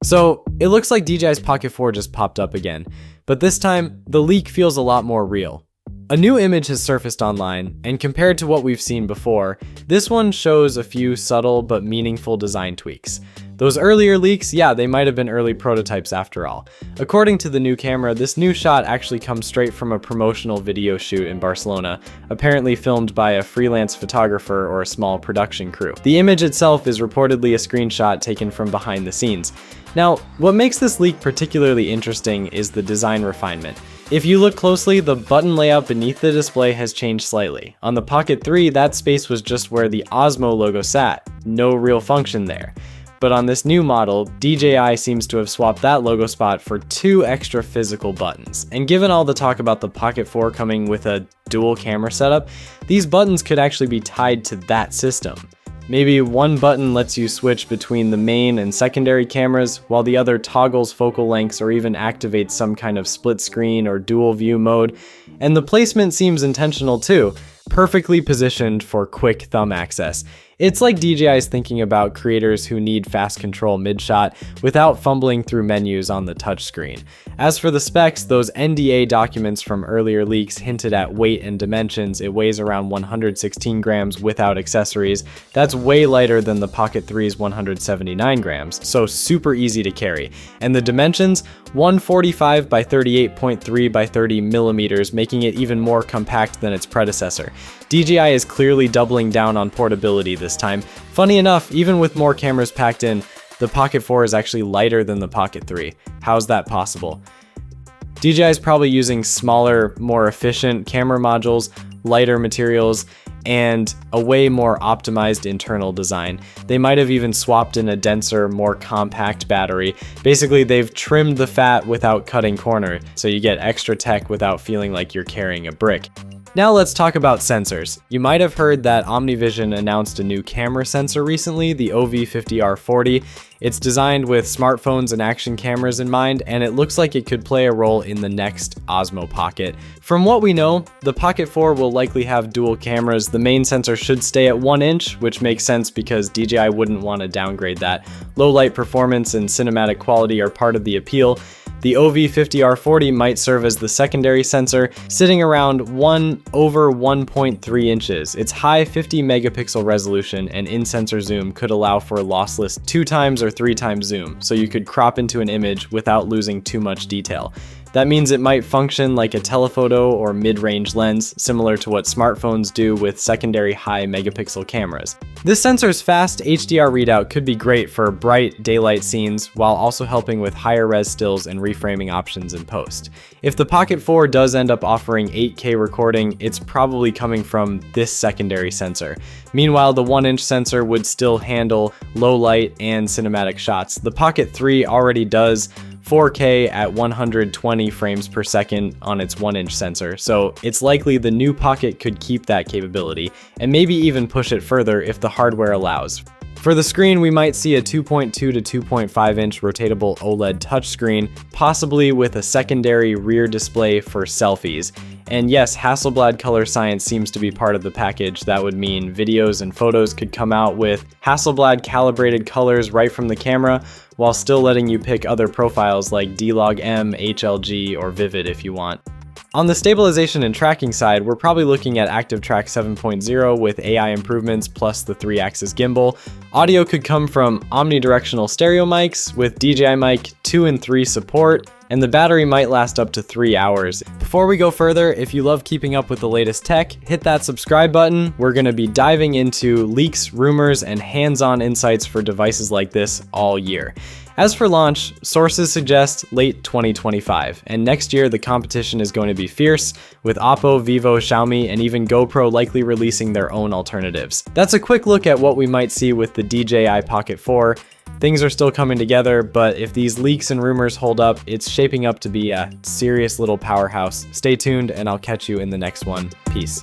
So it looks like DJI's Pocket 4 just popped up again, but this time the leak feels a lot more real. A new image has surfaced online, and compared to what we've seen before, this one shows a few subtle but meaningful design tweaks. Those earlier leaks, yeah, they might have been early prototypes after all. According to the new camera, this new shot actually comes straight from a promotional video shoot in Barcelona, apparently filmed by a freelance photographer or a small production crew. The image itself is reportedly a screenshot taken from behind the scenes. Now, what makes this leak particularly interesting is the design refinement. If you look closely, the button layout beneath the display has changed slightly. On the Pocket 3, that space was just where the Osmo logo sat, no real function there. But on this new model, DJI seems to have swapped that logo spot for 2 extra physical buttons. And given all the talk about the Pocket 4 coming with a dual camera setup, these buttons could actually be tied to that system. Maybe one button lets you switch between the main and secondary cameras, while the other toggles focal lengths or even activates some kind of split screen or dual view mode. And the placement seems intentional too, perfectly positioned for quick thumb access. It's like DJI is thinking about creators who need fast control mid-shot without fumbling through menus on the touchscreen. As for the specs, those NDA documents from earlier leaks hinted at weight and dimensions. It weighs around 116 grams without accessories. That's way lighter than the Pocket 3's 179 grams, so super easy to carry. And the dimensions, 145 by 38.3 by 30 millimeters, making it even more compact than its predecessor. DJI is clearly doubling down on portability this time. Funny enough, even with more cameras packed in, the Pocket 4 is actually lighter than the Pocket 3. How's that possible? DJI is probably using smaller, more efficient camera modules, lighter materials, and a way more optimized internal design. They might have even swapped in a denser, more compact battery. Basically, they've trimmed the fat without cutting corner, so you get extra tech without feeling like you're carrying a brick. Now let's talk about sensors. You might have heard that OmniVision announced a new camera sensor recently, the OV50R40. It's designed with smartphones and action cameras in mind, and it looks like it could play a role in the next Osmo Pocket. From what we know, the Pocket 4 will likely have dual cameras. The main sensor should stay at 1 inch, which makes sense because DJI wouldn't want to downgrade that. Low light performance and cinematic quality are part of the appeal. The OV50R40 might serve as the secondary sensor, sitting around 1/1.3 inches. Its high 50 megapixel resolution and in-sensor zoom could allow for lossless 2x or 3x zoom, so you could crop into an image without losing too much detail. That means it might function like a telephoto or mid-range lens, similar to what smartphones do with secondary high megapixel cameras. This sensor's fast HDR readout could be great for bright daylight scenes while also helping with higher res stills and reframing options in post. If the Pocket 4 does end up offering 8K recording, it's probably coming from this secondary sensor. Meanwhile, the 1-inch sensor would still handle low light and cinematic shots. The Pocket 3 already does 4K at 120 frames per second on its 1-inch sensor, so it's likely the new Pocket could keep that capability, and maybe even push it further if the hardware allows. For the screen, we might see a 2.2 to 2.5 inch rotatable OLED touchscreen, possibly with a secondary rear display for selfies. And yes, Hasselblad color science seems to be part of the package. That would mean videos and photos could come out with Hasselblad calibrated colors right from the camera, while still letting you pick other profiles like D-Log-M, HLG, or Vivid if you want. On the stabilization and tracking side, we're probably looking at ActiveTrack 7.0 with AI improvements plus the 3-axis gimbal. Audio could come from omnidirectional stereo mics with DJI Mic 2 and 3 support, and the battery might last up to 3 hours. Before we go further, if you love keeping up with the latest tech, hit that subscribe button. We're going to be diving into leaks, rumors, and hands-on insights for devices like this all year. As for launch, sources suggest late 2025, and next year the competition is going to be fierce, with Oppo, Vivo, Xiaomi, and even GoPro likely releasing their own alternatives. That's a quick look at what we might see with the DJI Pocket 4. Things are still coming together, but if these leaks and rumors hold up, it's shaping up to be a serious little powerhouse. Stay tuned, and I'll catch you in the next one. Peace.